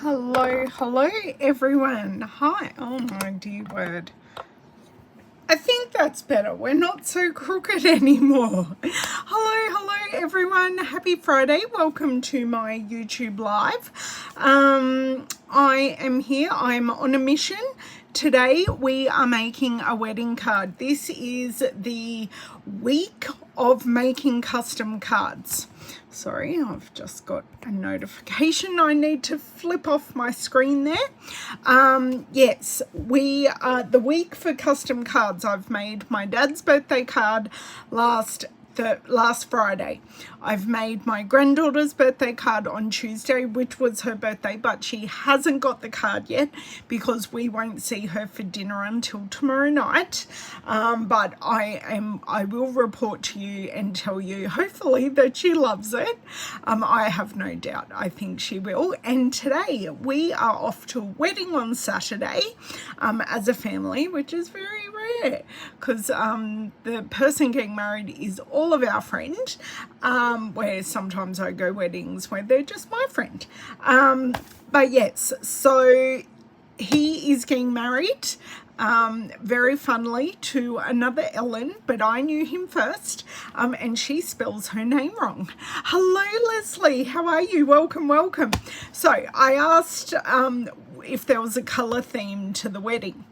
Hello everyone. Hi. Oh my dear word. I think that's better. We're not so crooked anymore. Hello everyone. Happy Friday. Welcome to my YouTube live. I am here. I'm on a mission. Today we are making a wedding card. This is the week of making custom cards. Sorry, I've just got a notification. I need to flip off my screen there. Yes, we are the week for custom cards. I've made my dad's birthday card last Friday. I've made my granddaughter's birthday card on Tuesday, which was her birthday, but she hasn't got the card yet because we won't see her for dinner until tomorrow night. But I will report to you and tell you hopefully that she loves it. I have no doubt. I think she will. And today we are off to a wedding on Saturday as a family, which is very rare because the person getting married is all of our friend, where sometimes I go weddings where they're just my friend. But yes, so he is getting married very funnily to another Ellen, but I knew him first, and she spells her name wrong. Hello Leslie, how are you? Welcome. So I asked if there was a color theme to the wedding.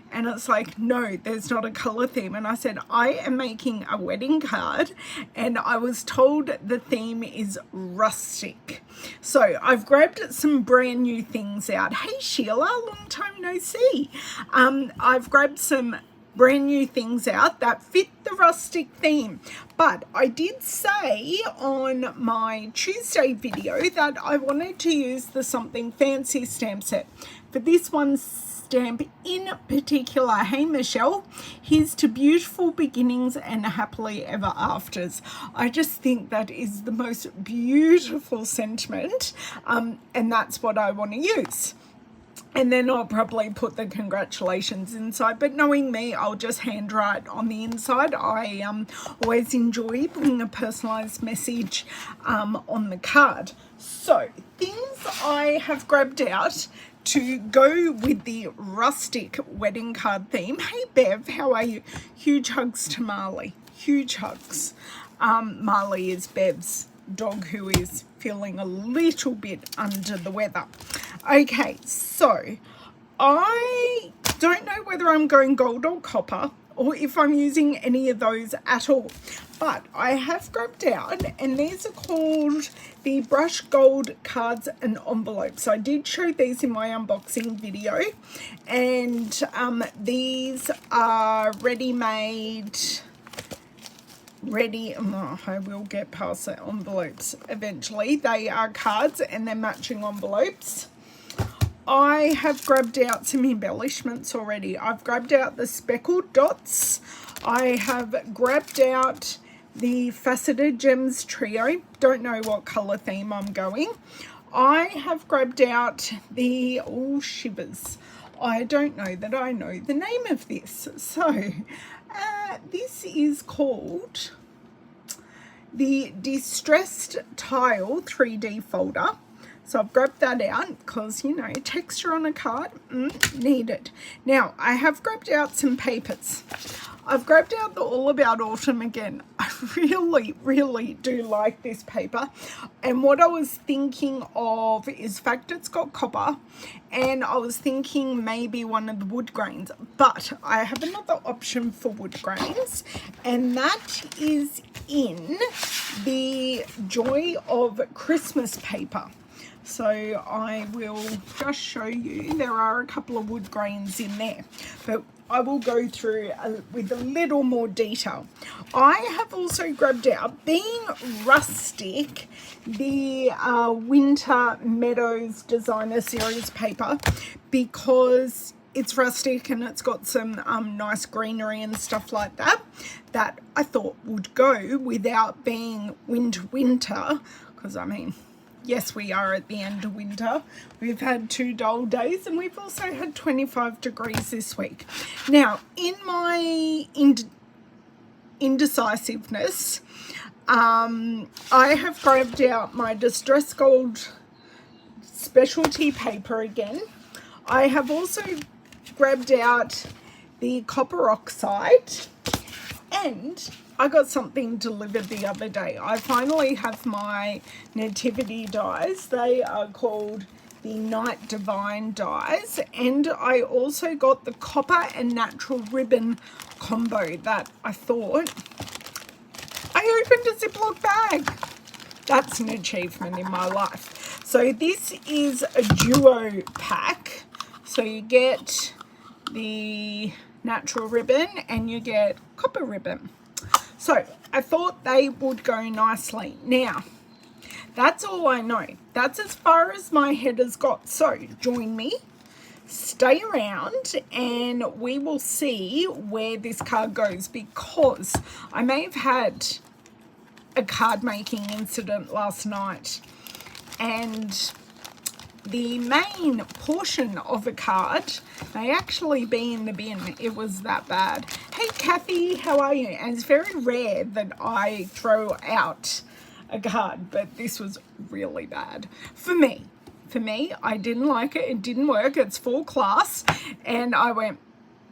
And it's like, no, there's not a color theme. And I said, I am making a wedding card. And I was told the theme is rustic. So I've grabbed some brand new things out. Hey, Sheila, long time no see. I've grabbed some brand new things out that fit the rustic theme. But I did say on my Tuesday video that I wanted to use the Something Fancy stamp set. For this one stamp in particular, hey Michelle, here's to beautiful beginnings and happily ever afters. I just think that is the most beautiful sentiment, and that's what I want to use. And then I'll probably put the congratulations inside, but knowing me, I'll just handwrite on the inside. I always enjoy putting a personalized message on the card. So things I have grabbed out to go with the rustic wedding card theme. Hey Bev, how are you? Huge hugs to Marley. Huge hugs. Marley is Bev's dog who is feeling a little bit under the weather. Okay, so I don't know whether I'm going gold or copper or if I'm using any of those at all. But I have grabbed out, and these are called the Brush Gold Cards and Envelopes. I did show these in my unboxing video, and these are ready-made. I will get past the envelopes eventually. They are cards and they're matching envelopes. I have grabbed out some embellishments already. I've grabbed out the speckled dots. I have grabbed out the Faceted Gems Trio. Don't know what color theme I'm going. I have grabbed out the shivers. I don't know that I know the name of this. So this is called the Distressed Tile 3D folder. So I've grabbed that out because, you know, texture on a card, needed. Now, I have grabbed out some papers. I've grabbed out the All About Autumn again. I really do like this paper. And what I was thinking of is, in fact, it's got copper. And I was thinking maybe one of the wood grains. But I have another option for wood grains. And that is in the Joy of Christmas paper. So I will just show you, there are a couple of wood grains in there, but I will go through with a little more detail. I have also grabbed out, being rustic, the Winter Meadows Designer Series paper, because it's rustic and it's got some nice greenery and stuff like that, that I thought would go without being winter, because I mean, yes, we are at the end of winter. We've had 2 dull days and we've also had 25 degrees this week. Now, in my indecisiveness, I have grabbed out my Distress Gold specialty paper again. I have also grabbed out the copper oxide, and I got something delivered the other day. I finally have my nativity dies. They are called the Night Divine dies, and I also got the copper and natural ribbon combo that I thought. I opened a Ziploc bag. That's an achievement in my life. So this is a duo pack. So you get the natural ribbon and you get copper ribbon. So I thought they would go nicely. Now, that's all I know. That's as far as my head has got. So join me, stay around, and we will see where this card goes, because I may have had a card making incident last night, and the main portion of a card may actually be in the bin. It was that bad. Hey Kathy, how are you? And it's very rare that I throw out a card, but this was really bad for me. I didn't like it. It didn't work. It's full class, and I went,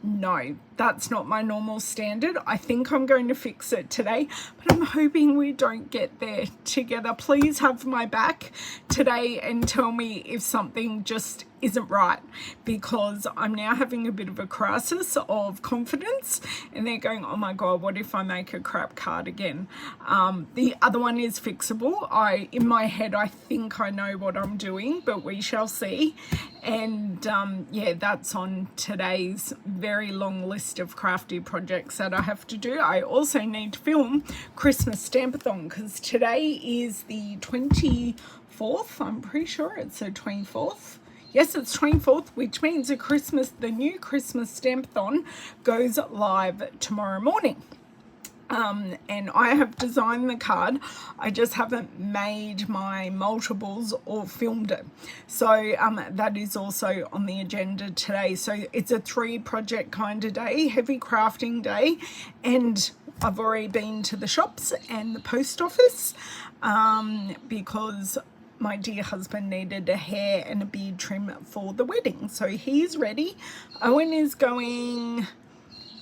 no, that's not my normal standard. I think I'm going to fix it today, but I'm hoping we don't get there together. Please have my back today and tell me if something just isn't right, because I'm now having a bit of a crisis of confidence, and they're going, oh my God, what if I make a crap card again? The other one is fixable. In my head, I think I know what I'm doing, but we shall see. And yeah, that's on today's very long list of crafty projects that I have to do. I also need to film Christmas Stampathon, because today is the 24th. I'm pretty sure it's the 24th. Yes, it's 24th, which means the new Christmas Stampathon goes live tomorrow morning. And I have designed the card. I just haven't made my multiples or filmed it. So that is also on the agenda today. So it's a 3-project kind of day, heavy crafting day. And I've already been to the shops and the post office because my dear husband needed a hair and a beard trim for the wedding. So he's ready. Owen is going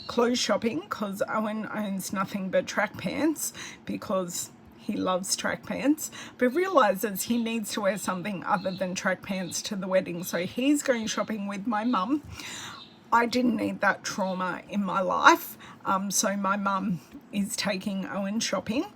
clothes shopping, because Owen owns nothing but track pants, because he loves track pants, but realizes he needs to wear something other than track pants to the wedding. So he's going shopping with my mum. I didn't need that trauma in my life. So my mum is taking Owen shopping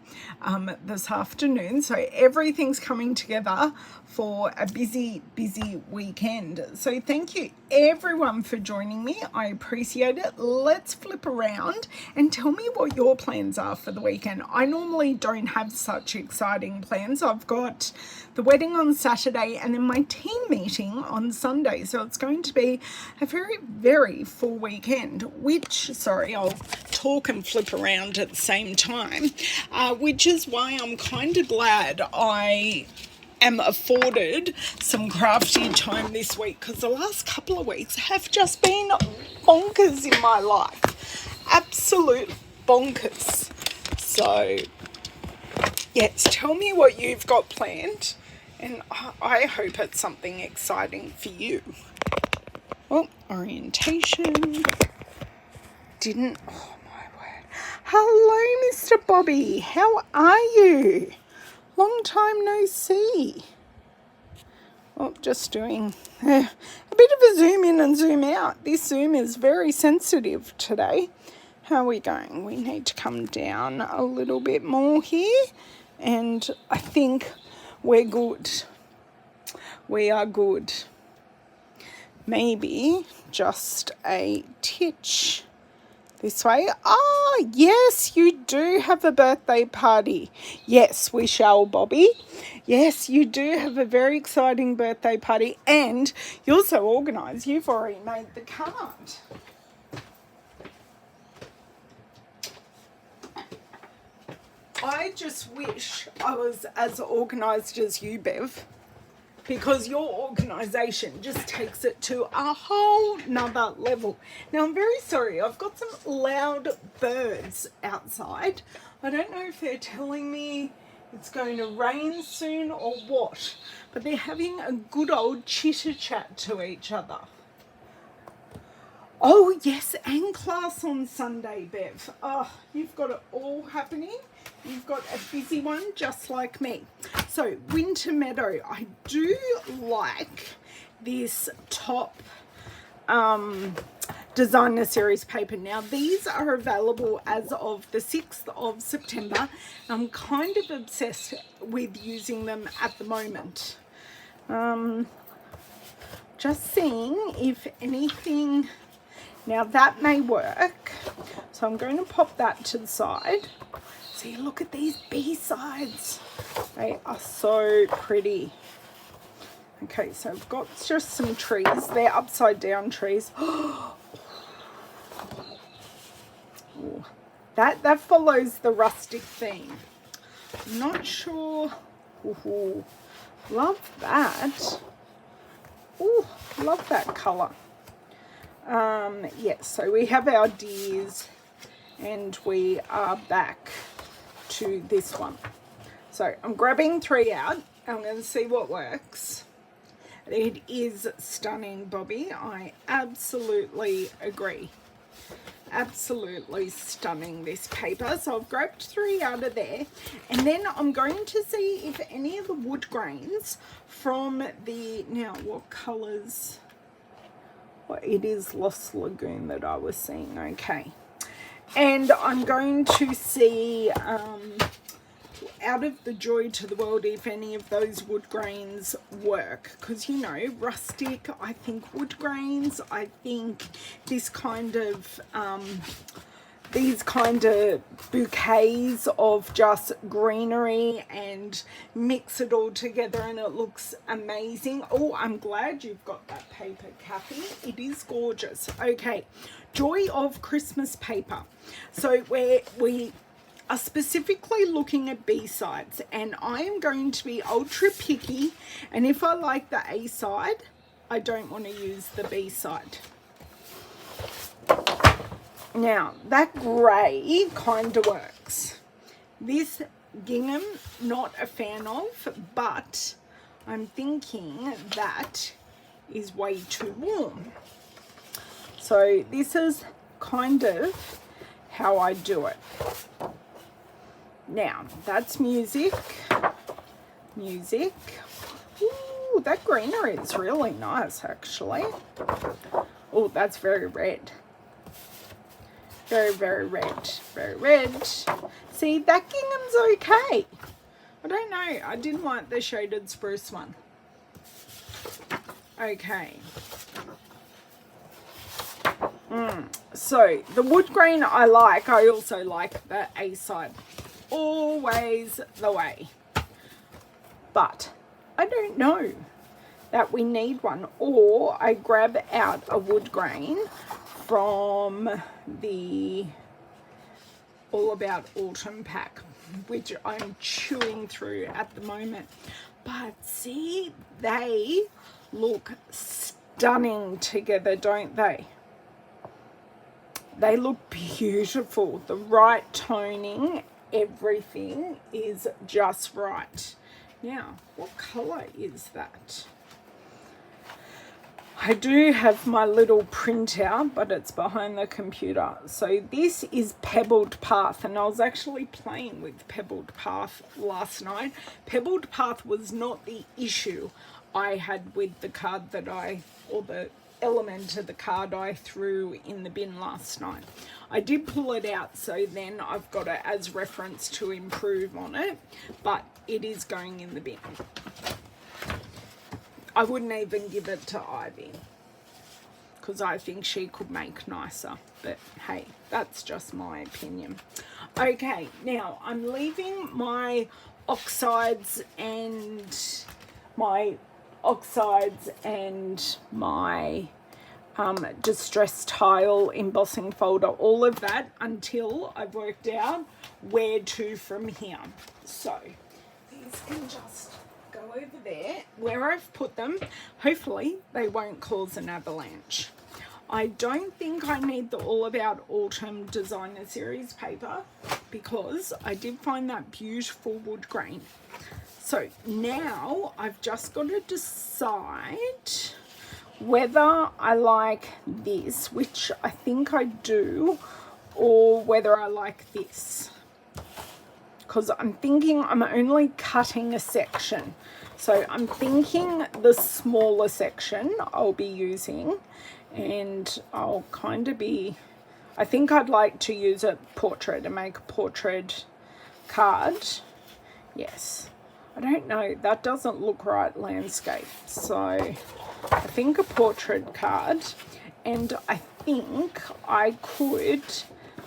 this afternoon. So everything's coming together for a busy weekend. So thank you everyone for joining me. I appreciate it. Let's flip around and tell me what your plans are for the weekend. I normally don't have such exciting plans. I've got the wedding on Saturday and then my team meeting on Sunday. So it's going to be a very full weekend, which, sorry, I'll talk and flip around at the same time, which is why I'm kind of glad I am afforded some crafty time this week, because the last couple of weeks have just been bonkers in my life. Absolute bonkers. So yes, tell me what you've got planned, and I hope it's something exciting for you. Well, orientation didn't. Oh my word. Hello, Mr. Bobby. How are you? Long time no see. Well, just doing a bit of a zoom in and zoom out. This zoom is very sensitive today. How are we going? We need to come down a little bit more here, and I think we're good. We are good. Maybe just a titch this way. Ah, yes, you do have a birthday party. Yes, we shall, Bobby. Yes, you do have a very exciting birthday party, and you're so organised. You've already made the card. I just wish I was as organised as you, Bev, because your organisation just takes it to a whole nother level. Now, I'm very sorry. I've got some loud birds outside. I don't know if they're telling me it's going to rain soon or what. But they're having a good old chitter chat to each other. Oh yes, and class on Sunday, Bev. Oh, you've got it all happening. You've got a busy one just like me. So Winter Meadow, I do like this top designer series paper. Now these are available as of the 6th of September. I'm kind of obsessed with using them at the moment. Just seeing if anything. Now that may work, so I'm going to pop that to the side. See, look at these B-sides. They are so pretty. Okay, so I've got just some trees. They're upside down trees. Ooh, that follows the rustic theme. I'm not sure. Ooh, love that. Ooh, love that colour. Yes, so we have our deers and we are back to this one. So I'm grabbing 3 out. I'm going to see what works. It is stunning, Bobby. I absolutely agree. Absolutely stunning, this paper. So I've grabbed 3 out of there. And then I'm going to see if any of the wood grains from the... Now, what colours... Well, it is Lost Lagoon that I was seeing. Okay. And I'm going to see... out of the Joy to the World, if any of those wood grains work, because you know, rustic, I think wood grains, I think this kind of these kind of bouquets of just greenery and mix it all together and it looks amazing. Oh, I'm glad you've got that paper, Kathy. It is gorgeous. Okay, Joy of Christmas paper. So we are specifically looking at B-sides, and I am going to be ultra picky, and if I like the A side, I don't want to use the B side. Now, that grey kind of works. This gingham, not a fan of, but I'm thinking that is way too warm. So this is kind of how I do it. Now, that's music. Music. Ooh, that greenery is really nice, actually. Oh, that's very red. Very, very red. Very red. See, that gingham's okay. I don't know. I didn't like the shaded spruce one. Okay. So, the wood grain I like. I also like the A side. Always the way. But I don't know that we need one, or I grab out a wood grain from the All About Autumn pack, which I'm chewing through at the moment. But see, they look stunning together, don't they? They look beautiful. The right toning, everything is just right. Now, what colour is that? I do have my little printout, but it's behind the computer. So this is Pebbled Path, and I was actually playing with Pebbled Path last night. Pebbled Path was not the issue I had with the card that or the element of the card I threw in the bin last night. I did pull it out, so then I've got it as reference to improve on it, but it is going in the bin. I wouldn't even give it to Ivy because I think she could make nicer, but hey, that's just my opinion. Okay, now I'm leaving my oxides and my distress tile embossing folder, all of that, until I've worked out where to from here. So these can just go over there where I've put them. Hopefully they won't cause an avalanche. I don't think I need the All About Autumn Designer Series paper. because I did find that beautiful wood grain. So now I've just got to decide whether I like this, which I think I do, or whether I like this. Because I'm thinking I'm only cutting a section. So I'm thinking the smaller section I'll be using, and I'll kind of be, I think I'd like to use a portrait and make a portrait card. Yes. I don't know, that doesn't look right, landscape. So I think a portrait card, and I think I could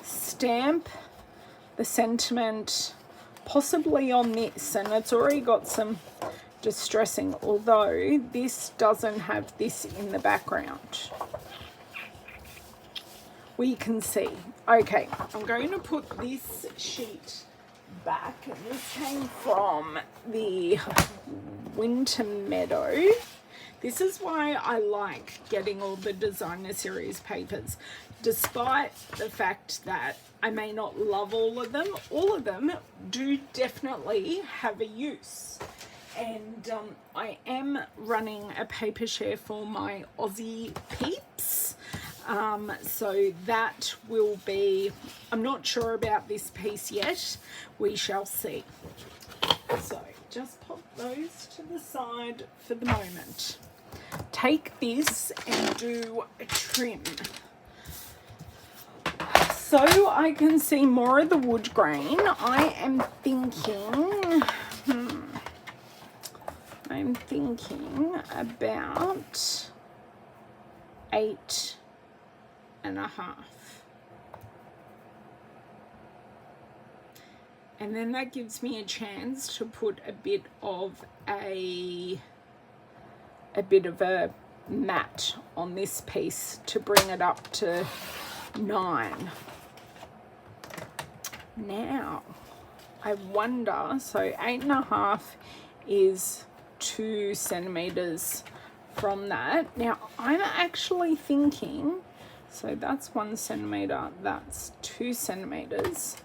stamp the sentiment possibly on this, and it's already got some distressing, although this doesn't have this in the background. We can see. Okay, I'm going to put this sheet back, and this came from the Winter Meadow. This is why I like getting all the designer series papers, despite the fact that I may not love all of them do definitely have a use. And I am running a paper share for my Aussie peeps. So that will be, I'm not sure about this piece yet, we shall see. So just pop those to the side for the moment. Take this and do a trim, so I can see more of the wood grain. I am thinking, I'm thinking about 8.5. And then that gives me a chance to put a bit of a mat on this piece to bring it up to 9. Now I wonder, so 8.5 is 2 centimeters from that. Now I'm actually thinking, so that's 1 centimeter, that's 2 centimeters.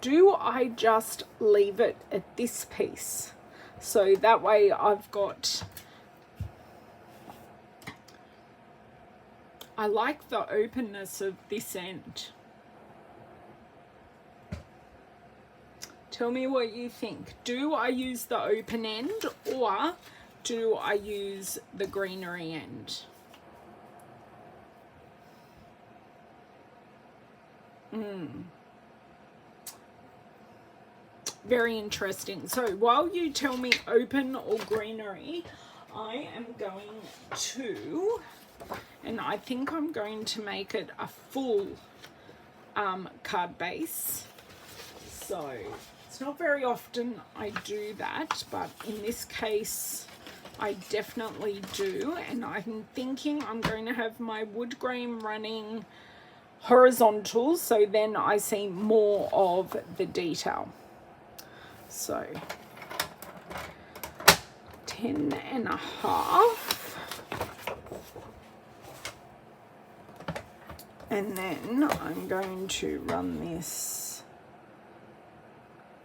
Do I just leave it at this piece? So that way I've got, I like the openness of this end. Tell me what you think. Do I use the open end, or do I use the greenery end? Very interesting. So while you tell me open or greenery, I am going to, and I think I'm going to make it a full card base. So it's not very often I do that, but in this case I definitely do. And I'm thinking I'm going to have my wood grain running horizontal, so then I see more of the detail. So 10.5, and then I'm going to run this,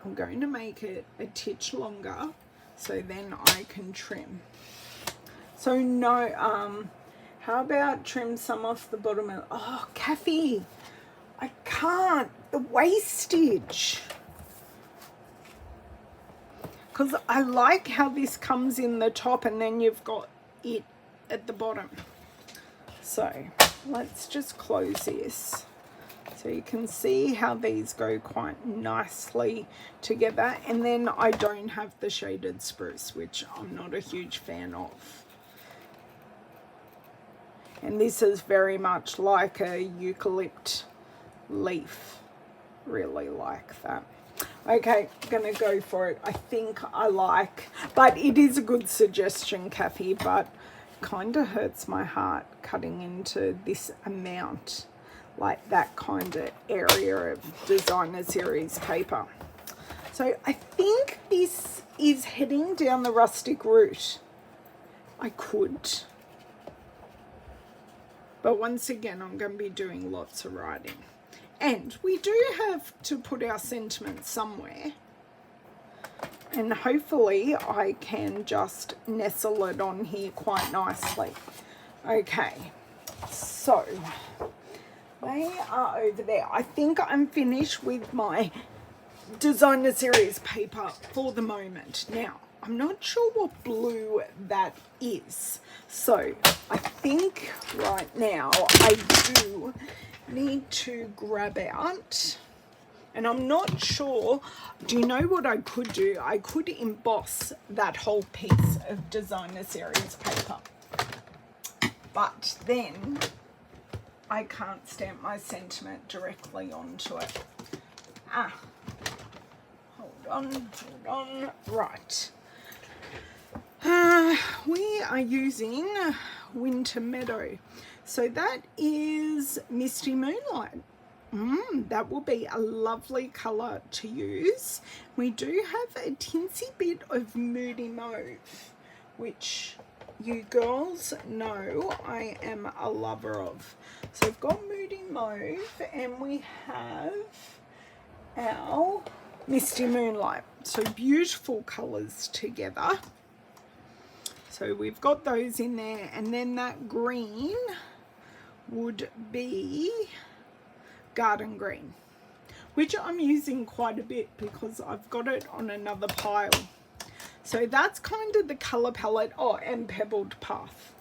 I'm going to make it a titch longer so then I can trim. So no, how about trim some off the bottom of, oh Kathy, I can't, the wastage. Because I like how this comes in the top and then you've got it at the bottom. So let's just close this so you can see how these go quite nicely together. And then I don't have the shaded spruce, which I'm not a huge fan of. And this is very much like a eucalypt leaf. Really like that. Okay, gonna go for it. I think I like, but it is a good suggestion, Kathy, but kind of hurts my heart cutting into this amount, like that kind of area of designer series paper. So I think this is heading down the rustic route. I could, but once again I'm going to be doing lots of writing. And we do have to put our sentiment somewhere. And hopefully I can just nestle it on here quite nicely. Okay, so they are over there. I think I'm finished with my designer series paper for the moment. Now, I'm not sure what blue that is. So I think right now I do need to grab out, and I'm not sure, do you know what I could do? I could emboss that whole piece of designer series paper, but then I can't stamp my sentiment directly onto it. Hold on, right. We are using Winter Meadow. So that is Misty Moonlight. That will be a lovely colour to use. We do have a tinsy bit of Moody Mauve, which you girls know I am a lover of. So I've got Moody Mauve and we have our Misty Moonlight. So beautiful colours together. So we've got those in there, and then that green would be Garden Green, which I'm using quite a bit because I've got it on another pile. So that's kind of the colour palette. Oh, and Pebbled Path.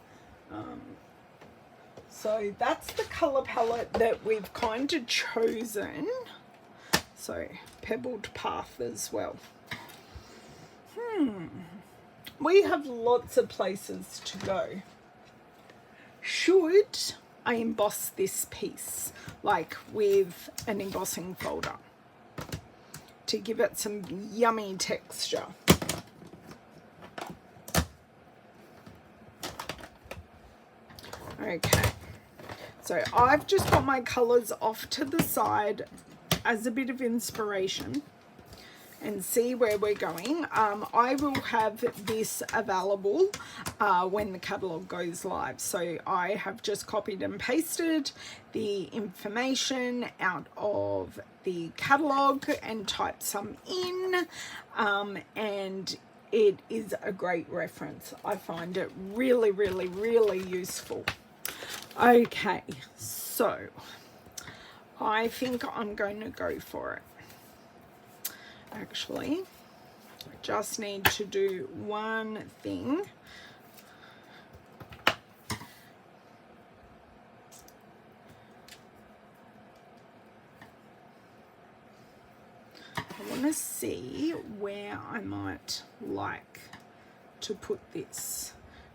So that's the colour palette that we've kind of chosen. So Pebbled Path as well. We have lots of places to go. Should I emboss this piece, like with an embossing folder, to give it some yummy texture? Okay, so I've just got my colours off to the side as a bit of inspiration and see where we're going. I will have this available when the catalogue goes live. So I have just copied and pasted the information out of the catalogue and typed some in, and it is a great reference. I find it really, really, really useful. Okay, so I think I'm going to go for it. Actually, I just need to do one thing. I want to see where I might like to put this.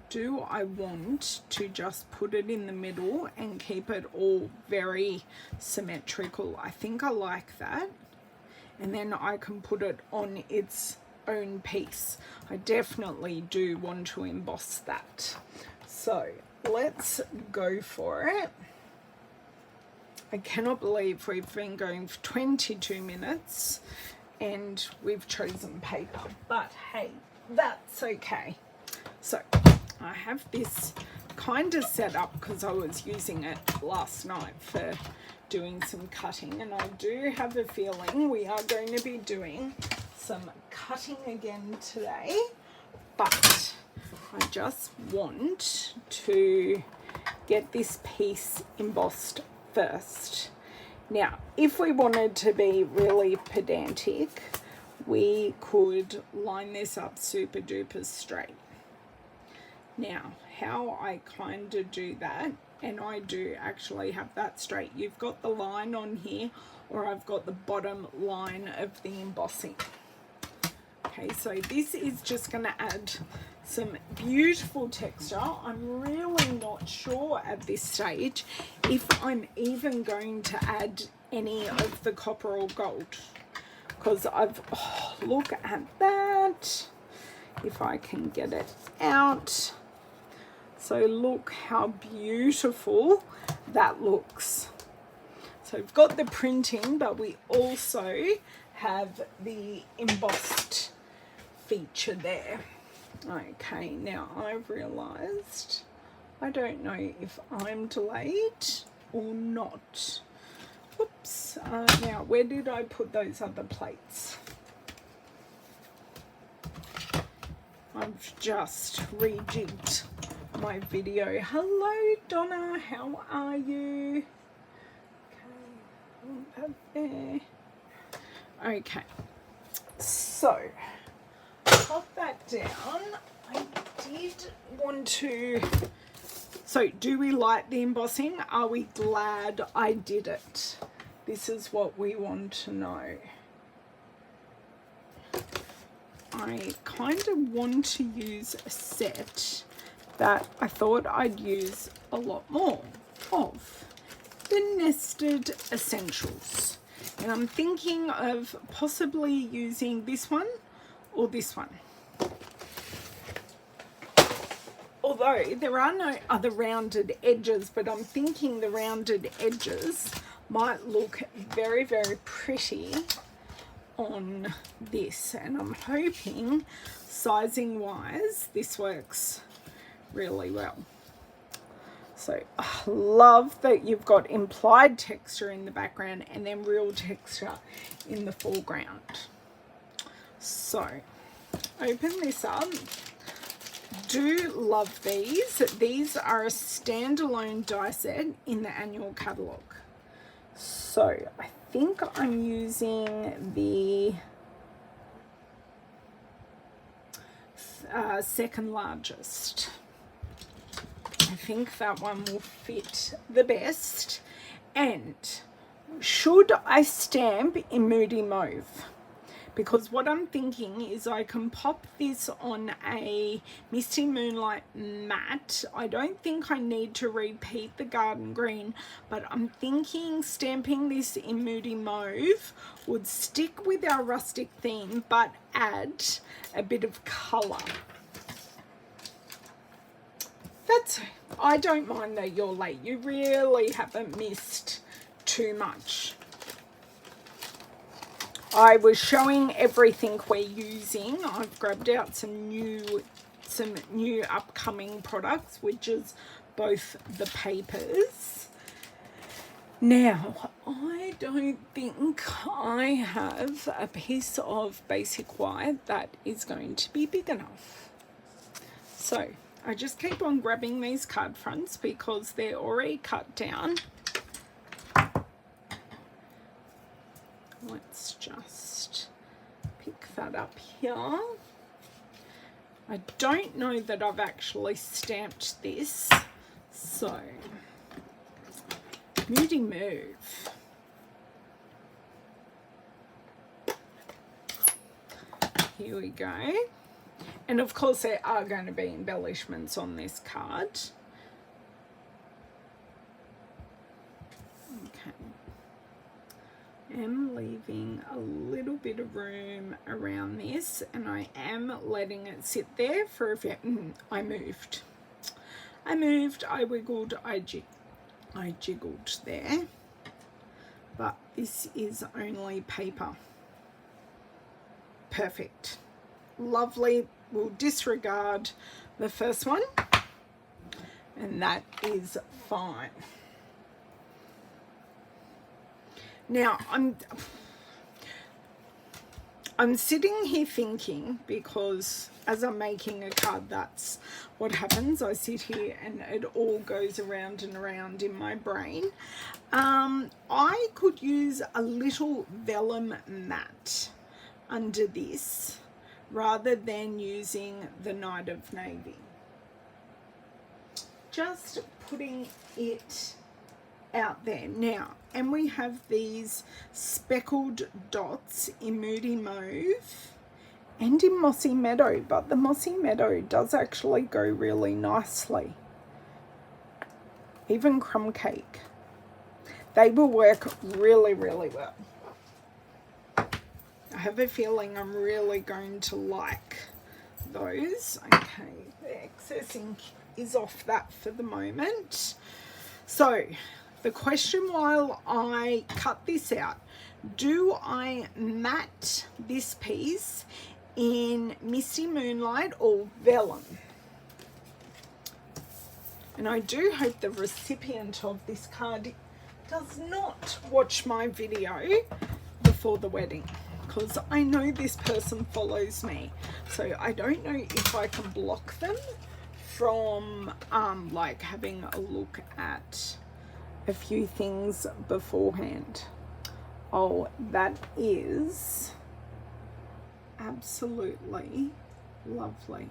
Do I want to just put it in the middle and keep it all very symmetrical? I think I like that. And then I can put it on its own piece. I definitely do want to emboss that. So let's go for it. I cannot believe we've been going for 22 minutes and we've chosen paper, but hey, that's okay. So I have this kind of set up because I was using it last night for doing some cutting, and I do have a feeling we are going to be doing some cutting again today, but I just want to get this piece embossed first. Now, if we wanted to be really pedantic, we could line this up super duper straight. Now, how I kind of do that, and I do actually have that straight. You've got the line on here, or I've got the bottom line of the embossing. Okay, so this is just going to add some beautiful texture. I'm really not sure at this stage if I'm even going to add any of the copper or gold, because look at that, if I can get it out. So look how beautiful that looks. So we've got the printing, but we also have the embossed feature there. Okay, now I've realized I don't know if I'm delayed or not. Whoop. Oops. Now, where did I put those other plates? I've just rejigged my video. Hello, Donna. How are you? Okay, put that there. Okay. So, pop that down. I did want to... So, do we like the embossing? Are we glad I did it? This is what we want to know. I kind of want to use a set that I thought I'd use a lot more of. The Nested Essentials. And I'm thinking of possibly using this one or this one. Although there are no other rounded edges, but I'm thinking the rounded edges might look very, very pretty on this. And I'm hoping, sizing wise, this works really well. So I love that you've got implied texture in the background and then real texture in the foreground. So open this up. Do love these. These are a standalone die set in the annual catalogue. So I think I'm using the second largest. I think that one will fit the best. And should I stamp in Moody Mauve? Because what I'm thinking is I can pop this on a Misty Moonlight matte. I don't think I need to repeat the garden green, but I'm thinking stamping this in Moody Mauve would stick with our rustic theme, but add a bit of colour. I don't mind that you're late. You really haven't missed too much. I was showing everything we're using. I've grabbed out some new upcoming products, which is both the papers. Now, I don't think I have a piece of basic white that is going to be big enough. So I just keep on grabbing these card fronts because they're already cut down. Let's just pick that up here. I don't know that I've actually stamped this, so Moody Mauve. Here we go. And of course there are going to be embellishments on this card. Am leaving a little bit of room around this, and I am letting it sit there for a few. I moved, I wiggled, I jiggled there, but this is only paper. Perfect, lovely. We'll disregard the first one, and that is fine. Now, I'm sitting here thinking, because as I'm making a card, that's what happens. I sit here and it all goes around and around in my brain. I could use a little vellum mat under this rather than using the Night of Navy. Just putting it out there now. And we have these speckled dots in Moody Mauve and in Mossy Meadow, but the Mossy Meadow does actually go really nicely. Even Crumb Cake. They will work really, really well. I have a feeling I'm really going to like those. Okay, the excess ink is off that for the moment. So the question while I cut this out, do I mat this piece in Misty Moonlight or vellum? And I do hope the recipient of this card does not watch my video before the wedding, because I know this person follows me, so I don't know if I can block them from like having a look at a few things beforehand. Oh, that is absolutely lovely.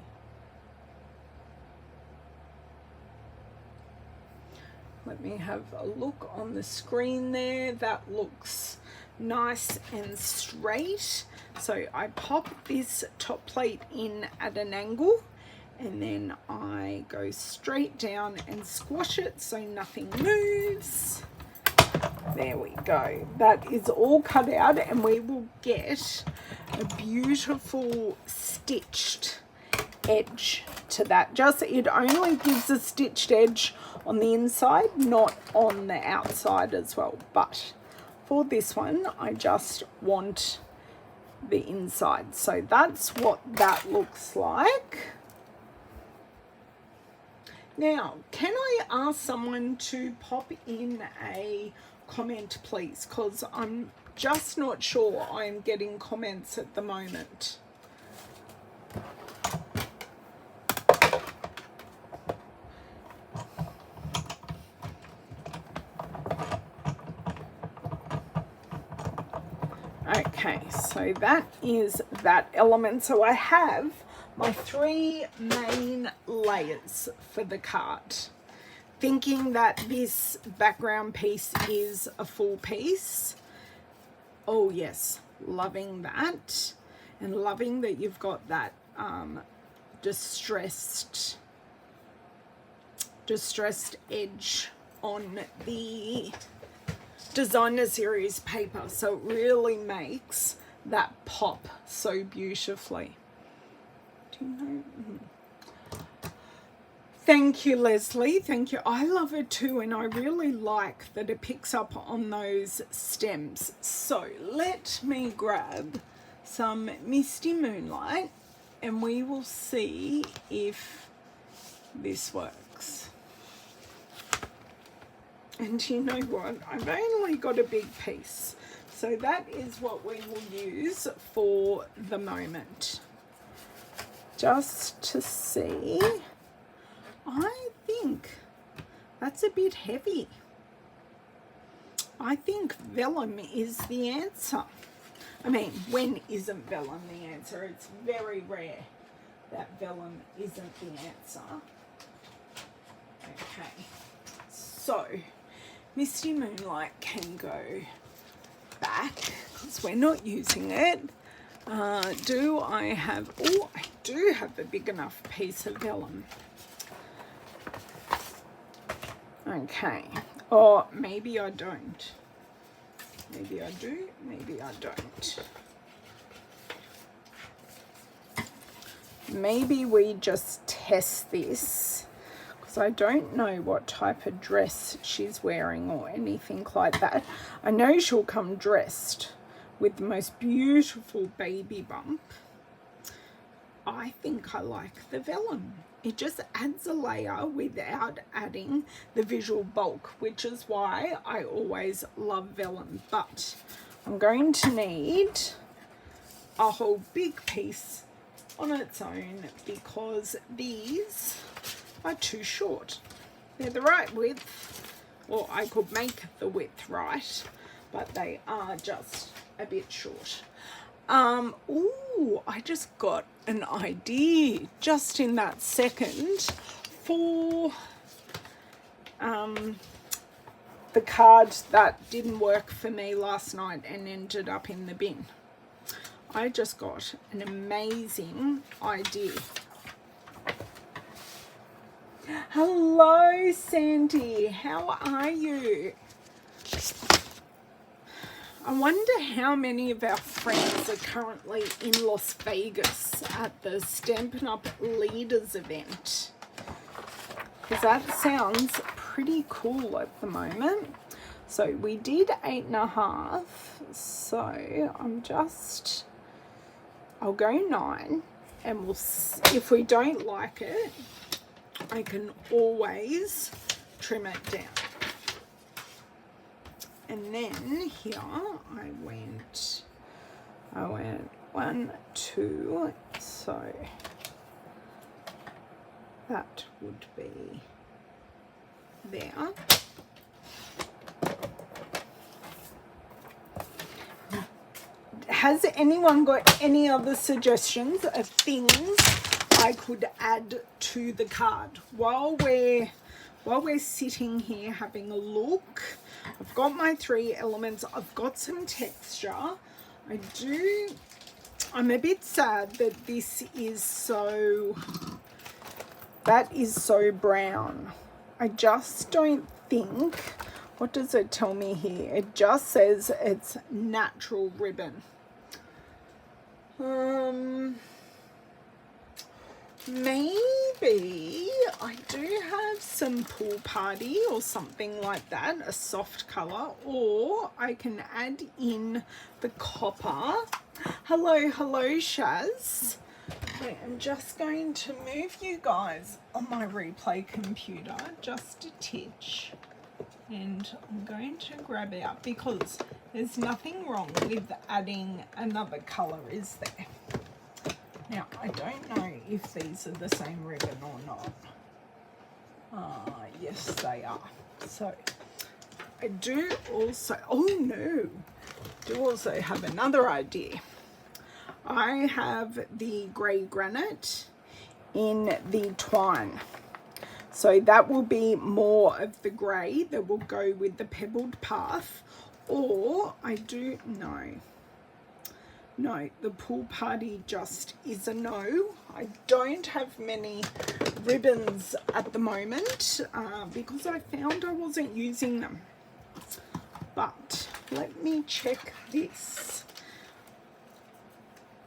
Let me have a look on the screen there. That looks nice and straight. So I pop this top plate in at an angle, and then I go straight down and squash it so nothing moves. There we go. That is all cut out, and we will get a beautiful stitched edge to that. Just, it only gives a stitched edge on the inside, not on the outside as well. But for this one, I just want the inside. So that's what that looks like. Now, can I ask someone to pop in a comment, please? Because I'm just not sure I'm getting comments at the moment. Okay, so that is that element. So I have my 3 main layers for the card, thinking that this background piece is a full piece. Oh yes, loving that, and loving that you've got that distressed edge on the designer series paper, so it really makes that pop so beautifully. Do you know? Thank you, Leslie. Thank you. I love it too, and I really like that it picks up on those stems. So let me grab some Misty Moonlight and we will see if this works. And you know what? I've only got a big piece, so that is what we will use for the moment. Just to see, I think that's a bit heavy. I think vellum is the answer. I mean, when isn't vellum the answer? It's very rare that vellum isn't the answer. Okay, so Misty Moonlight can go back because we're not using it. Do I have, oh, I do have a big enough piece of vellum. Okay, or maybe I don't. Maybe I do, maybe I don't. Maybe we just test this, because I don't know what type of dress she's wearing or anything like that. I know she'll come dressed with the most beautiful baby bump. I think I like the vellum. It just adds a layer without adding the visual bulk, which is why I always love vellum. But I'm going to need a whole big piece on its own because these are too short. They're the right width, or I could make the width right, but they are just a bit short. Ooh, I just got an idea just in that second for the card that didn't work for me last night and ended up in the bin. I just got an amazing idea. Hello, Sandy. How are you? I wonder how many of our friends are currently in Las Vegas at the Stampin' Up! Leaders event. Because that sounds pretty cool at the moment. So we did 8.5. So I'll go 9. And we'll see. If we don't like it, I can always trim it down. And then here I went 1, 2, so that would be there. Has anyone got any other suggestions of things I could add to the card while we're sitting here having a look? I've got my 3 elements. I've got some texture. I'm a bit sad that this is so brown. I just don't think, what does it tell me here? It just says it's natural ribbon. Maybe I do have some Pool Party or something like that, a soft color, or I can add in the copper. Hello Shaz. Wait, I'm just going to move you guys on my replay computer just a titch, and I'm going to grab out, because there's nothing wrong with adding another color, is there? Now, I don't know if these are the same ribbon or not. Yes, they are. So, I do also, have another idea. I have the grey granite in the twine. So that will be more of the grey that will go with the pebbled path. Or I do know. No, the Pool Party just is a no. I don't have many ribbons at the moment because I found I wasn't using them. But let me check this.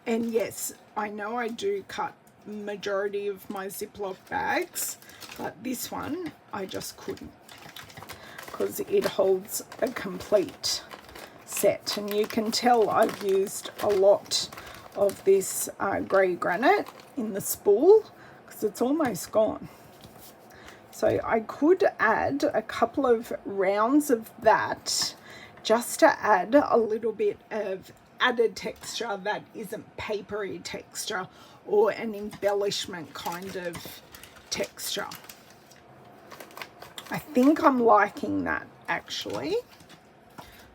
And yes, I know I do cut majority of my Ziploc bags, but this one I just couldn't, because it holds a complete set. And you can tell I've used a lot of this grey granite in the spool because it's almost gone. So I could add a couple of rounds of that just to add a little bit of added texture that isn't papery texture or an embellishment kind of texture. I think I'm liking that actually.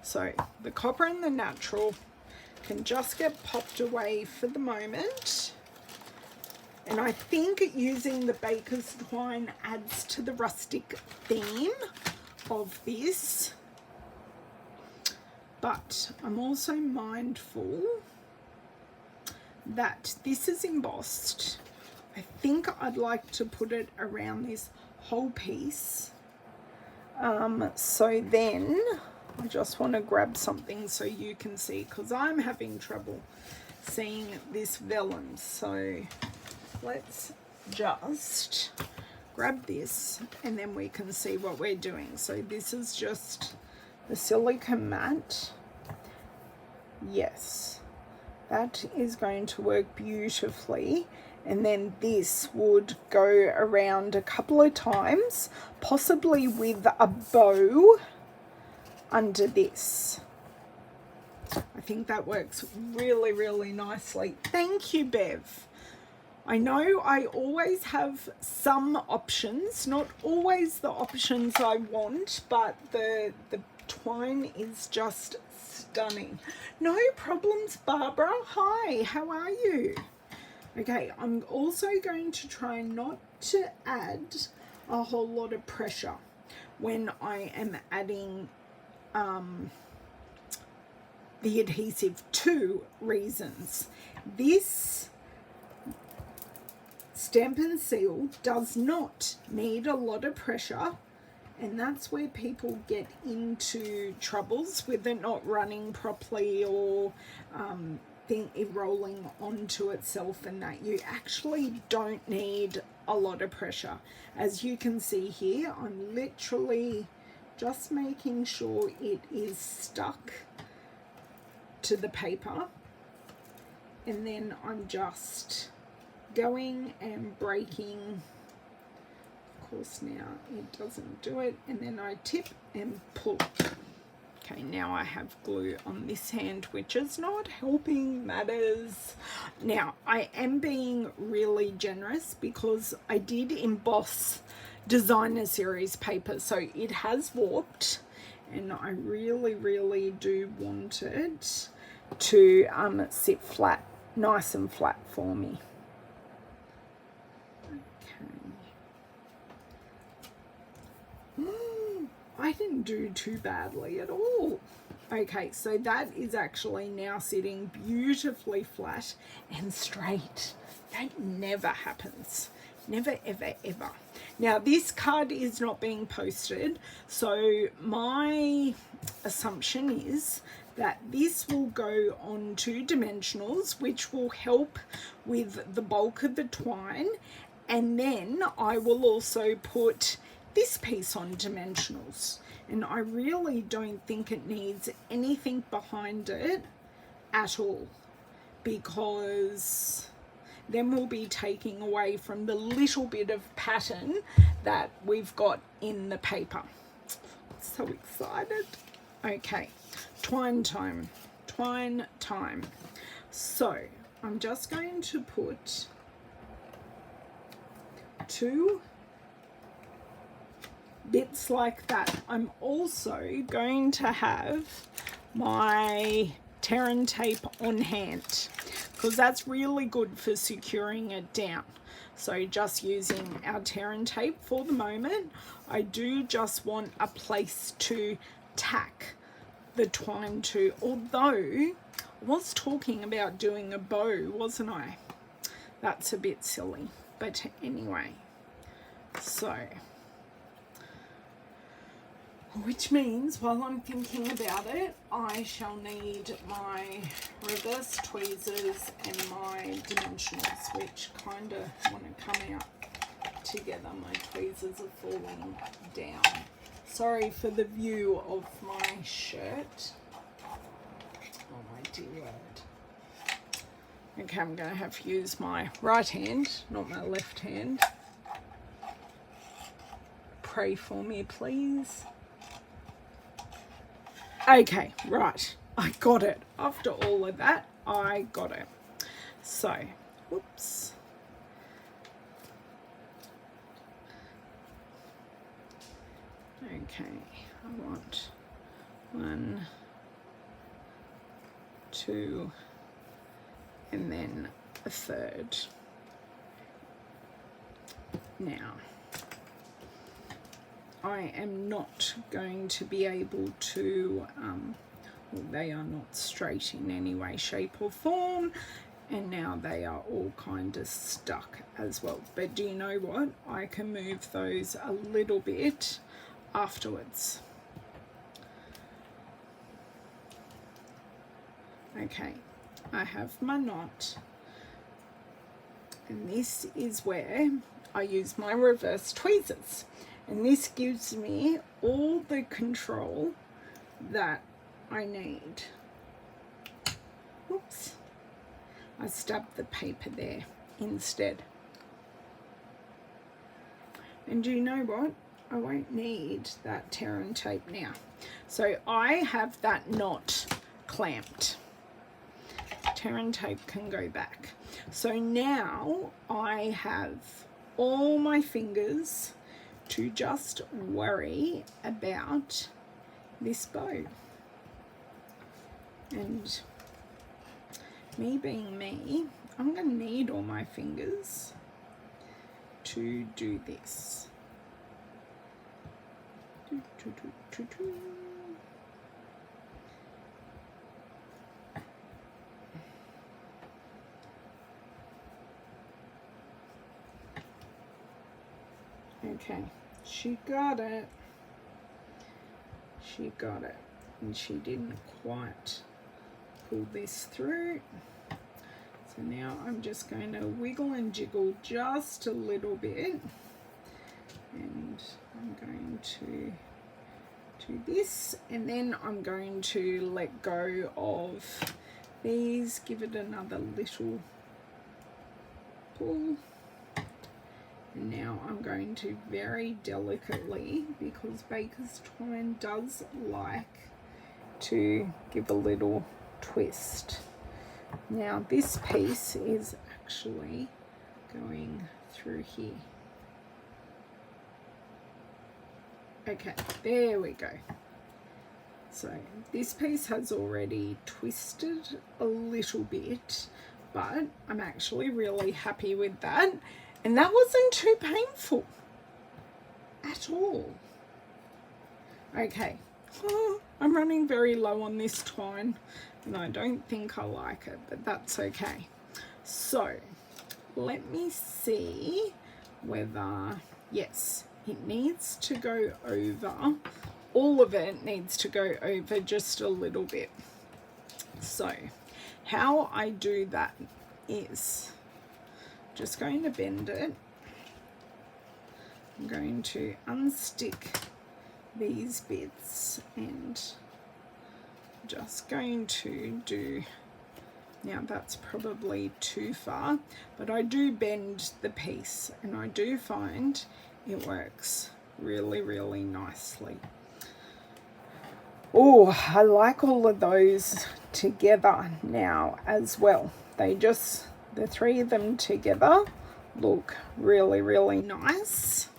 So the copper and the natural can just get popped away for the moment. And I think using the baker's twine adds to the rustic theme of this. But I'm also mindful that this is embossed. I think I'd like to put it around this whole piece. So then I just want to grab something so you can see, because I'm having trouble seeing this vellum. So let's just grab this and then we can see what we're doing. So this is just the silicone mat. Yes, that is going to work beautifully. And then this would go around a couple of times, possibly with a bow under this. I think that works really, really nicely. Thank you, Bev. I know I always have some options, not always the options I want, but the twine is just stunning. No problems, Barbara. Hi, how are you? Okay, I'm also going to try not to add a whole lot of pressure when I am adding the adhesive. 2 reasons. This Stampin' Seal does not need a lot of pressure, and that's where people get into troubles with it not running properly or it rolling onto itself, and that you actually don't need a lot of pressure. As you can see here, I'm literally just making sure it is stuck to the paper, and then I'm just going and breaking. Of course now it doesn't do it, and then I tip and pull. Okay, now I have glue on this hand, which is not helping matters. Now, I am being really generous because I did emboss designer series paper, so it has warped, and I really do want it to sit flat, nice and flat for me. I didn't do too badly at all. Okay, so that is actually now sitting beautifully flat and straight. That never happens. Never, ever, ever. Now, this card is not being posted, so my assumption is that this will go on to dimensionals, which will help with the bulk of the twine, and then I will also put this piece on dimensionals, and I really don't think it needs anything behind it at all, because then we'll be taking away from the little bit of pattern that we've got in the paper. So excited. Okay, twine time. So I'm just going to put 2 bits like that. I'm also going to have my tear and tape on hand, because that's really good for securing it down. So just using our tear and tape for the moment. I do just want a place to tack the twine to, although I was talking about doing a bow, wasn't I? That's a bit silly, but anyway, so which means while I'm thinking about it, I shall need my reverse tweezers and my dimensionals, which kind of want to come out together. My tweezers are falling down. Sorry for the view of my shirt. Oh my dear word. Okay, I'm going to have to use my right hand, not my left hand. Pray for me, please. Okay, right, I got it. After all of that, I got it. So, whoops. Okay, I want 1, 2, and then a third. Now, I am not going to be able to, well, they are not straight in any way, shape or form, and now they are all kind of stuck as well. But do you know what? I can move those a little bit afterwards. Okay, I have my knot, and this is where I use my reverse tweezers. And this gives me all the control that I need. Oops. I stabbed the paper there instead. And do you know what? I won't need that tear and tape now. So I have that knot clamped. Tear and tape can go back. So now I have all my fingers to just worry about this bow. And me being me, I'm going to need all my fingers to do this. Okay, she got it. She got it. And she didn't quite pull this through. So now I'm just going to wiggle and jiggle just a little bit. And I'm going to do this. And then I'm going to let go of these. Give it another little pull. And now I'm going to very delicately, because baker's twine does like to give a little twist. Now this piece is actually going through here. Okay, there we go. So this piece has already twisted a little bit, but I'm actually really happy with that. And that wasn't too painful at all. Okay, I'm running very low on this twine and I don't think I like it, but that's okay. So let me see whether, yes, it needs to go over. All of it needs to go over just a little bit. So how I do that is just going to bend it. I'm going to unstick these bits and just going to do, now that's probably too far, but I do bend the piece and I do find it works really, really nicely. Oh, I like all of those together now as well. They just, the three of them together look really, really nice.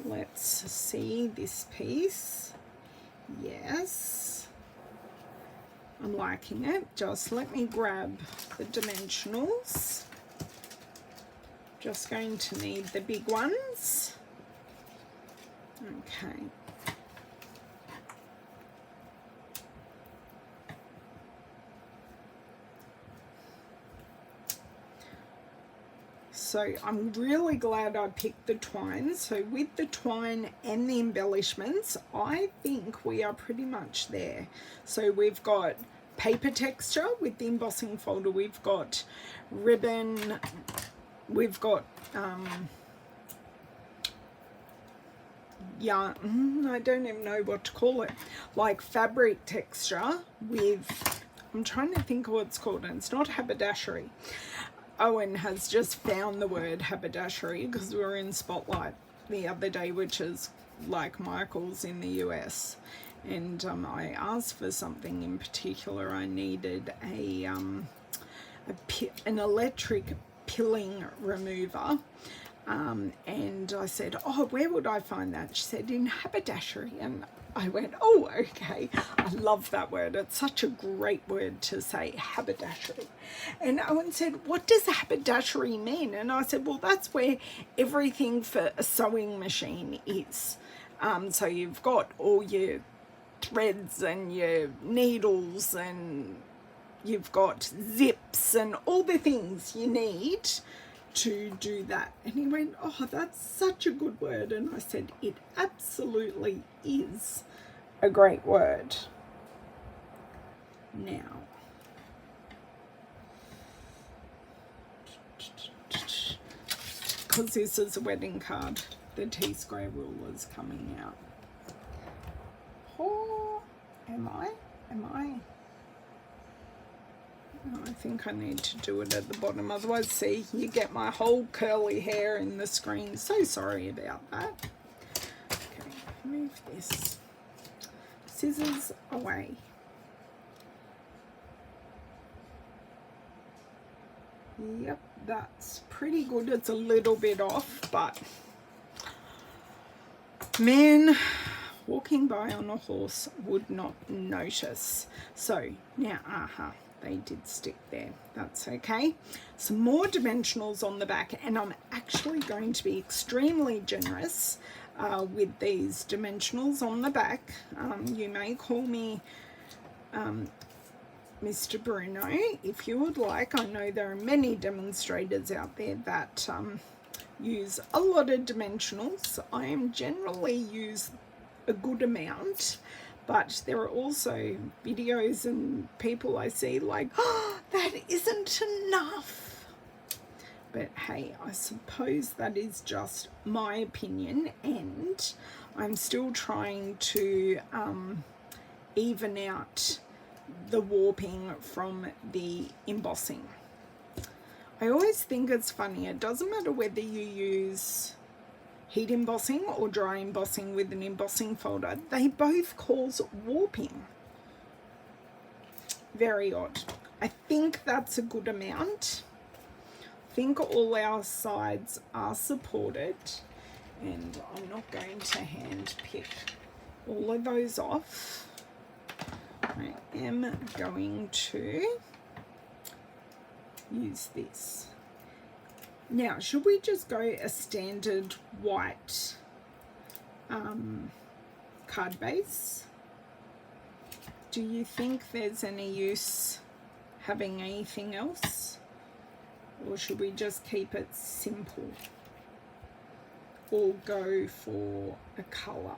Let's see this piece. Yes, I'm liking it. Just let me grab the dimensionals. Just going to need the big ones. Okay. So I'm really glad I picked the twine. So with the twine and the embellishments, I think we are pretty much there. So we've got paper texture with the embossing folder, we've got ribbon, we've got yarn, I don't even know what to call it, like fabric texture with, I'm trying to think of what it's called, and it's not haberdashery. Owen has just found the word haberdashery because we were in Spotlight the other day, which is like Michael's in the US, and I asked for something in particular. I needed an electric pilling remover, and I said, oh, where would I find that? She said, in haberdashery. And I went, oh, okay. I love that word. It's such a great word to say, haberdashery. And Owen said, what does haberdashery mean? And I said, well, that's where everything for a sewing machine is. So you've got all your threads and your needles, and you've got zips and all the things you need to do that. And he went, oh, that's such a good word. And I said, it absolutely is a great word. Now, because this is a wedding card, the T-square rule is coming out. Oh, am I? I think I need to do it at the bottom, otherwise, see, you get my whole curly hair in the screen. So sorry about that. Okay, move this. Scissors away. Yep, that's pretty good. It's a little bit off, but man, walking by on a horse would not notice. So now, they did stick there. That's okay. Some more dimensionals on the back, and I'm actually going to be extremely generous with these dimensionals on the back. You may call me Mr. Bruno if you would like. I know there are many demonstrators out there that use a lot of dimensionals. I am generally use a good amount, but there are also videos and people I see like, oh, that isn't enough. But hey, I suppose that is just my opinion, and I'm still trying to even out the warping from the embossing. I always think it's funny, it doesn't matter whether you use heat embossing or dry embossing with an embossing folder, they both cause warping. Very odd. I think that's a good amount. I think all our sides are supported, and I'm not going to hand pick all of those off. I am going to use this. Now, should we just go a standard white card base? Do you think there's any use having anything else? Or should we just keep it simple? Or go for a colour?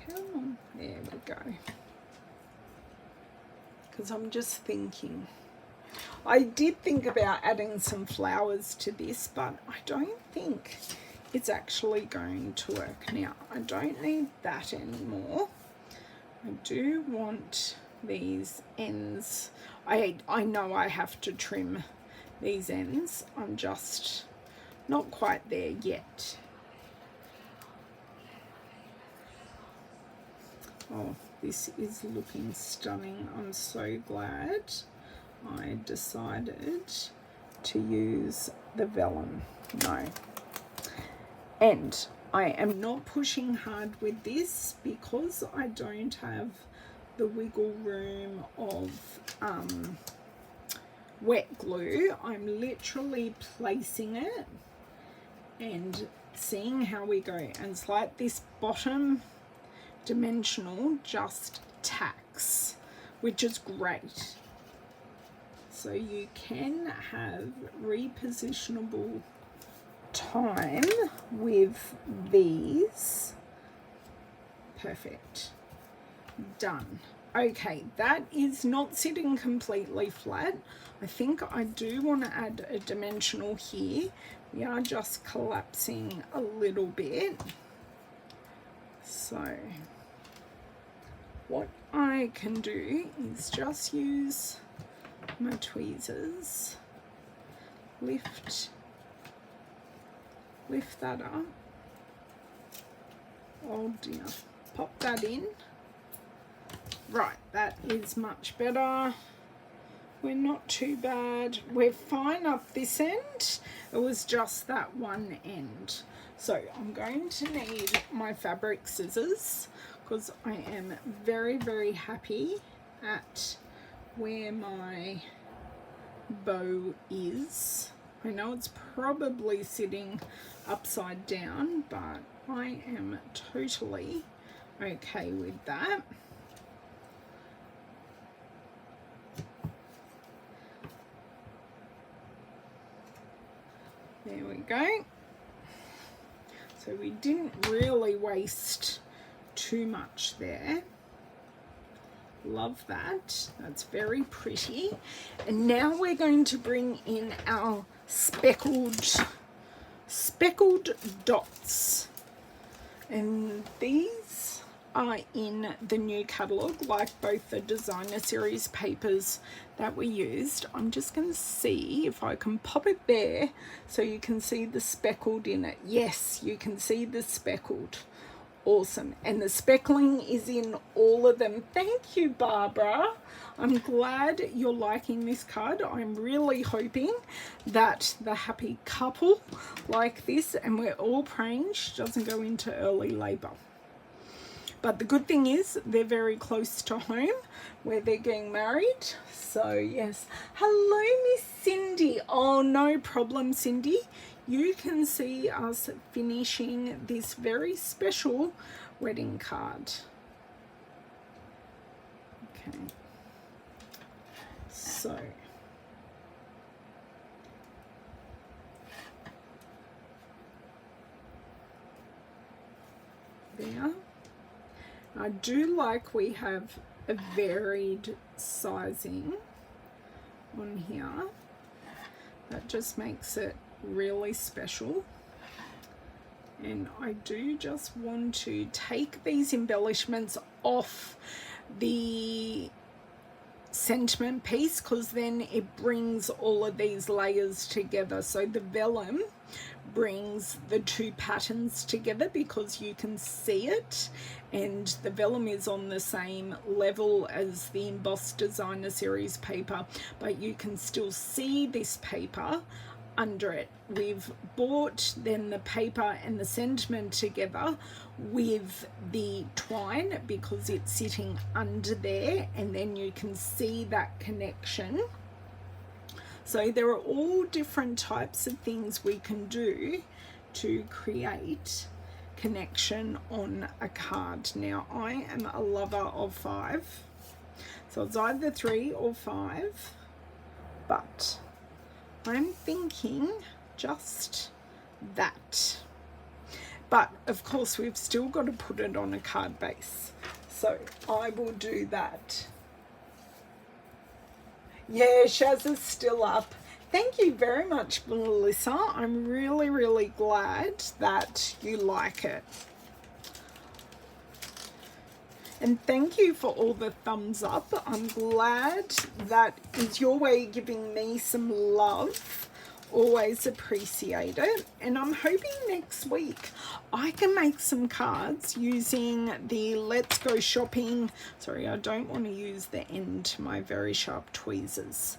Come on, there we go. Because I'm just thinking. I did think about adding some flowers to this, but I don't think it's actually going to work. Now, I don't need that anymore. I do want these ends. I know I have to trim these ends. I'm just not quite there yet. Oh, this is looking stunning. I'm so glad I decided to use the vellum. No. And I am not pushing hard with this because I don't have the wiggle room of wet glue. I'm literally placing it and seeing how we go. And it's like this bottom dimensional just tacks, which is great. So you can have repositionable time with these. Perfect. Done. Okay, that is not sitting completely flat. I think I do want to add a dimensional here. We are just collapsing a little bit. So what I can do is just use my tweezers, lift that up. Oh dear, pop that in. Right, that is much better. We're not too bad. We're fine up this end. It was just that one end. So I'm going to need my fabric scissors because I am very, very happy at where my bow is. I know it's probably sitting upside down, but I am totally okay with that. There we go. So we didn't really waste too much there. Love that. That's very pretty. And now we're going to bring in our speckled dots. And these are in the new catalogue, like both the designer series papers that we used. I'm just going to see if I can pop it there so you can see the speckled in it. Yes, you can see the speckled. Awesome. And the speckling is in all of them. Thank you, Barbara. I'm glad you're liking this card. I'm really hoping that the happy couple like this, and we're all praying she doesn't go into early labor. But the good thing is they're very close to home where they're getting married. So yes. Hello, Miss Cindy. Oh, no problem, Cindy. You can see us finishing this very special wedding card. Okay. So there. I do like we have a varied sizing on here. That just makes it really special. And I do just want to take these embellishments off the sentiment piece because then it brings all of these layers together. So the vellum brings the two patterns together because you can see it, and the vellum is on the same level as the embossed designer series paper, but you can still see this paper under it. We've bought then the paper and the sentiment together with the twine because it's sitting under there, and then you can see that connection. So there are all different types of things we can do to create connection on a card. Now, I am a lover of 5, so it's either 3 or 5, but I'm thinking just that. But of course we've still got to put it on a card base, so I will do that. Yeah, Shaz is still up. Thank you very much, Melissa. I'm really, really glad that you like it. And thank you for all the thumbs up. I'm glad that is your way of giving me some love. Always appreciate it. And I'm hoping next week I can make some cards using the Let's Go Shopping. Sorry, I don't want to use the end to my very sharp tweezers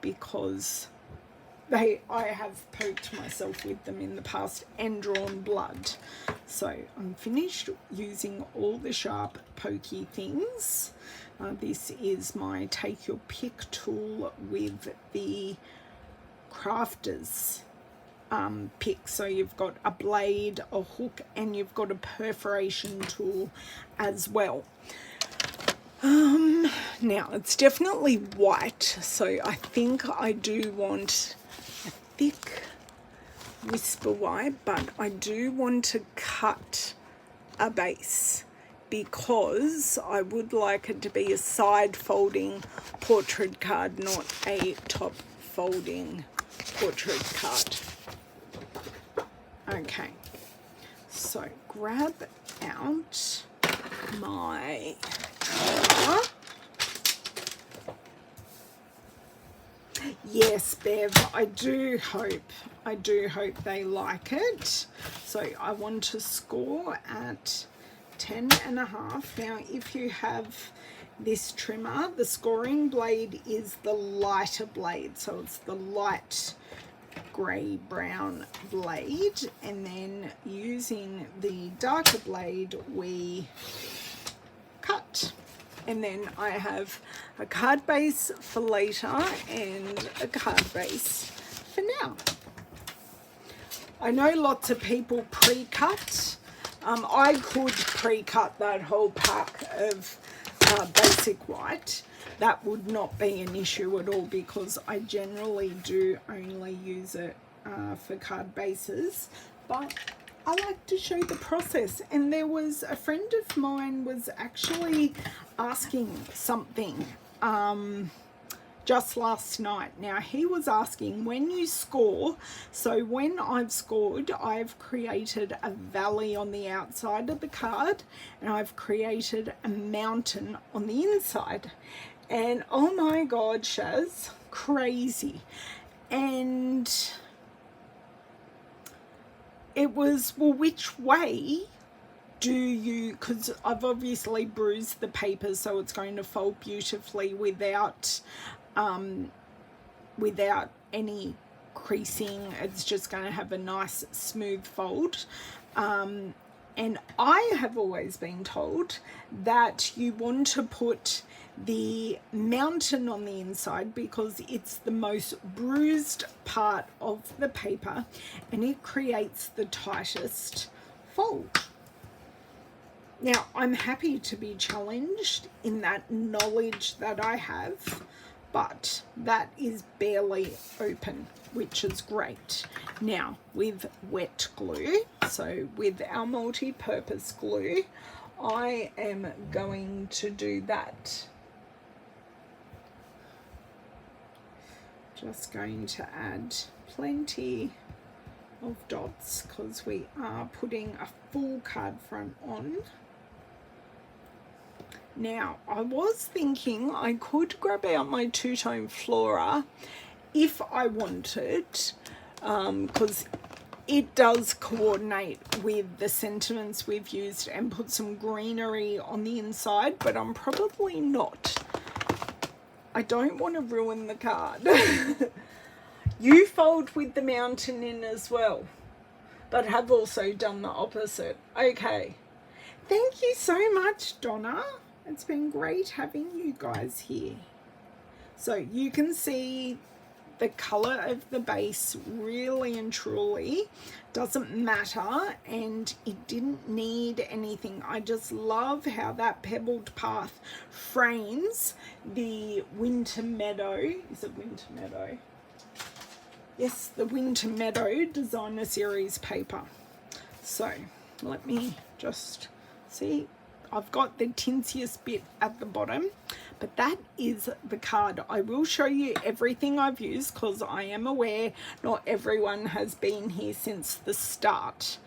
because I have poked myself with them in the past and drawn blood. So I'm finished using all the sharp pokey things. This is my take your pick tool with the Crafters pick. So you've got a blade, a hook, and you've got a perforation tool as well. Now it's definitely white, so I think I do want a thick whisper white, but I do want to cut a base because I would like it to be a side folding portrait card, not a top folding portrait card. Okay, so grab out my yes, Bev, I do hope they like it. So I want to score at 10.5. Now if you have this trimmer, the scoring blade is the lighter blade, so it's the light grey brown blade, and then using the darker blade we cut. And then I have a card base for later and a card base for now. I know lots of people pre-cut. I could pre-cut that whole pack of basic white. That would not be an issue at all because I generally do only use it for card bases, but I like to show the process. And there was a friend of mine was actually asking something just last night. Now he was asking, when you score, so when I've scored, I've created a valley on the outside of the card and I've created a mountain on the inside. And oh my God, Shaz, crazy. And it was, well, which way do you, because I've obviously bruised the paper so it's going to fold beautifully without any creasing. It's just going to have a nice smooth fold. And I have always been told that you want to put the mountain on the inside because it's the most bruised part of the paper and it creates the tightest fold. Now, I'm happy to be challenged in that knowledge that I have, but that is barely open, which is great. Now, with wet glue, so with our multi-purpose glue, I am going to do that. Just going to add plenty of dots because we are putting a full card front on. Now, I was thinking I could grab out my two-tone Flora if I wanted, because it does coordinate with the sentiments we've used and put some greenery on the inside, but I'm probably not. I don't want to ruin the card. You fold with the mountain in as well, but have also done the opposite. Okay. Thank you so much, Donna. It's been great having you guys here. So you can see the color of the base really and truly doesn't matter, and it didn't need anything. I just love how that pebbled path frames the Winter Meadow. Is it Winter Meadow? Yes, the Winter Meadow Designer Series paper. So let me just see. I've got the tinsiest bit at the bottom, but that is the card. I will show you everything I've used because I am aware not everyone has been here since the start.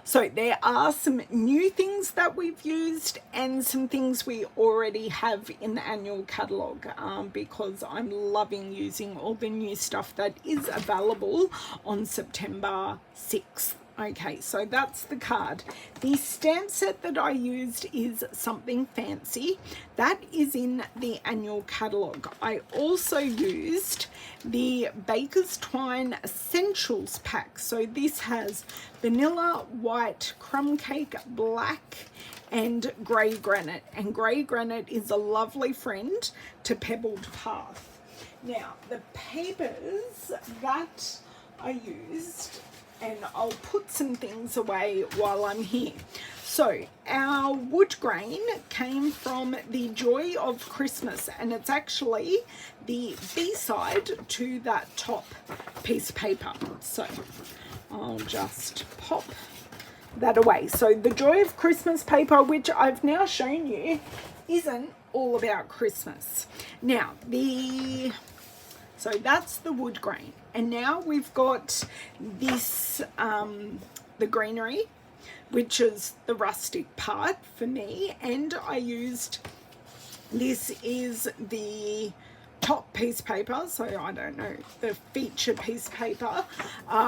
So there are some new things that we've used and some things we already have in the annual catalogue, because I'm loving using all the new stuff that is available on September 6th. Okay, so that's the card. The stamp set that I used is Something Fancy. That is in the annual catalogue. I also used the Baker's Twine Essentials pack. So this has vanilla, white, crumb cake, black, and grey granite. And grey granite is a lovely friend to pebbled path. Now, the papers that I used, and I'll put some things away while I'm here. So our wood grain came from the Joy of Christmas, and it's actually the B-side to that top piece of paper. So I'll just pop that away. So the Joy of Christmas paper, which I've now shown you, isn't all about Christmas. Now, so that's the wood grain. And now we've got this, the greenery, which is the rustic part for me. And I used, this is the top piece of paper, so I don't know, the feature piece of paper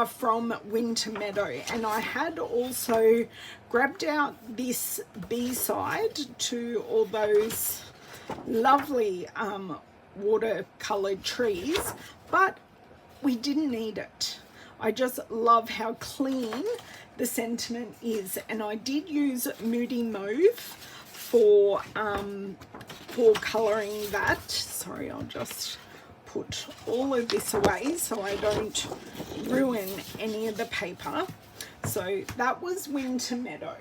from Winter Meadow. And I had also grabbed out this B-side to all those lovely watercolored trees, but we didn't need it. I just love how clean the sentiment is, and I did use Moody Mauve for coloring that. Sorry, I'll just put all of this away so I don't ruin any of the paper. So that was Winter Meadow.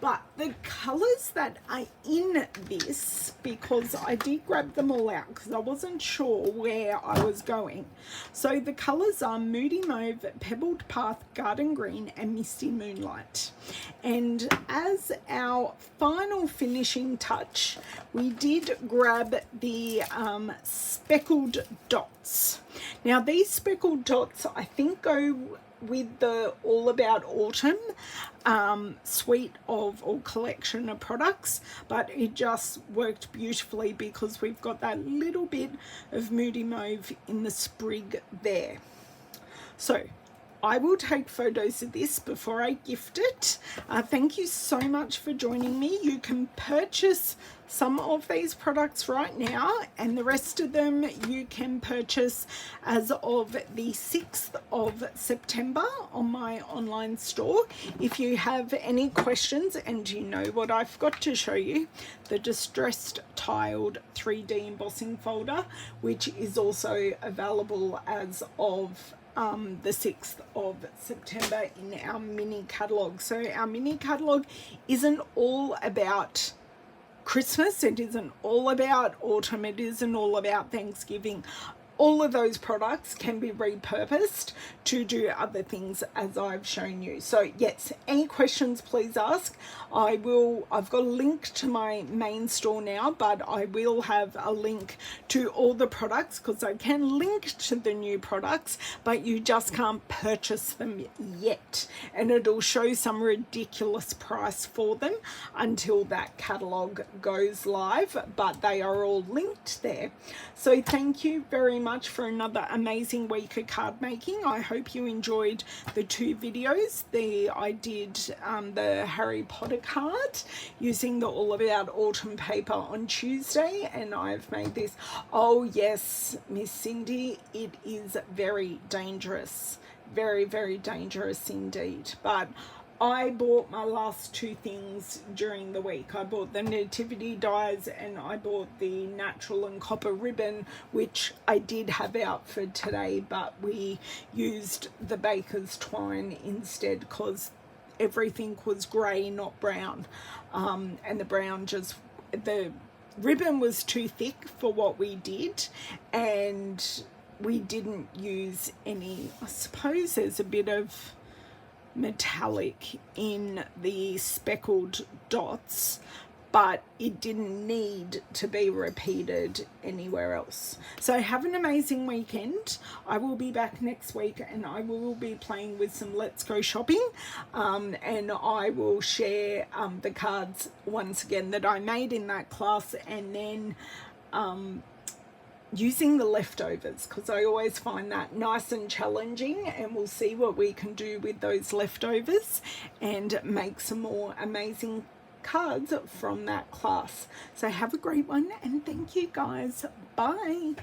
But the colours that are in this, because I did grab them all out because I wasn't sure where I was going. So the colours are Moody Mauve, Pebbled Path, Garden Green, and Misty Moonlight. And as our final finishing touch, we did grab the speckled dots. Now these speckled dots, I think, go with the All About Autumn suite of, or collection of products, but it just worked beautifully because we've got that little bit of Moody Mauve in the sprig there. So I will take photos of this before I gift it. Thank you so much for joining me. You can purchase some of these products right now, and the rest of them you can purchase as of the 6th of September on my online store. If you have any questions, and you know what I've got to show you, the distressed tiled 3D embossing folder, which is also available as of the 6th of September in our mini catalogue. So our mini catalogue isn't all about Christmas, it isn't all about autumn, it isn't all about Thanksgiving. All of those products can be repurposed to do other things, as I've shown you. So yes, any questions please ask. I've got a link to my main store now, but I will have a link to all the products because I can link to the new products, but you just can't purchase them yet. And it'll show some ridiculous price for them until that catalogue goes live, but they are all linked there. So thank you very much for another amazing week of card making. I hope you enjoyed the 2 videos. I did the Harry Potter card using the All About Autumn paper on Tuesday, and I've made this. Oh yes, Miss Cindy, it is very dangerous. Very, very dangerous indeed. But I bought my last 2 things during the week. I bought the nativity dies and I bought the natural and copper ribbon, which I did have out for today, but we used the baker's twine instead because everything was grey, not brown. And the brown the ribbon was too thick for what we did, and we didn't use any. I suppose there's a bit of metallic in the speckled dots, but it didn't need to be repeated anywhere else. So have an amazing weekend. I will be back next week and I will be playing with some Let's Go Shopping, and I will share the cards once again that I made in that class, and then using the leftovers, because I always find that nice and challenging, and we'll see what we can do with those leftovers and make some more amazing cards from that class. So have a great one, and thank you guys. Bye.